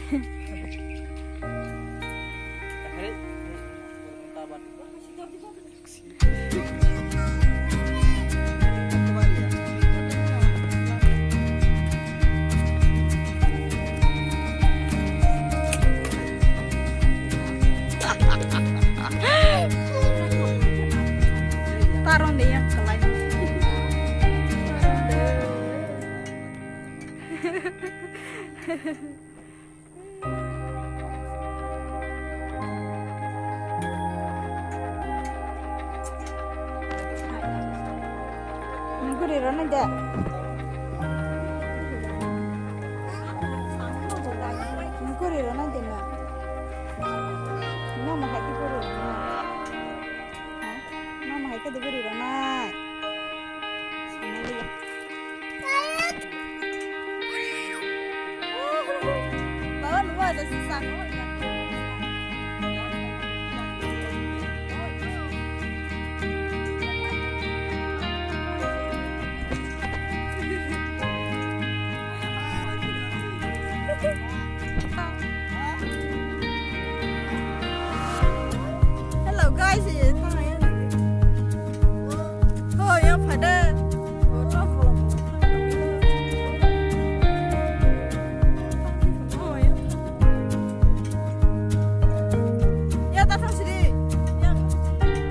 Taruh deh yang ke lain. Nunggu di mana aja? Nunggu di mana aja nak? Mama hati buru nak. Mama hati buru nak. Sana lihat. Bawa ada susah.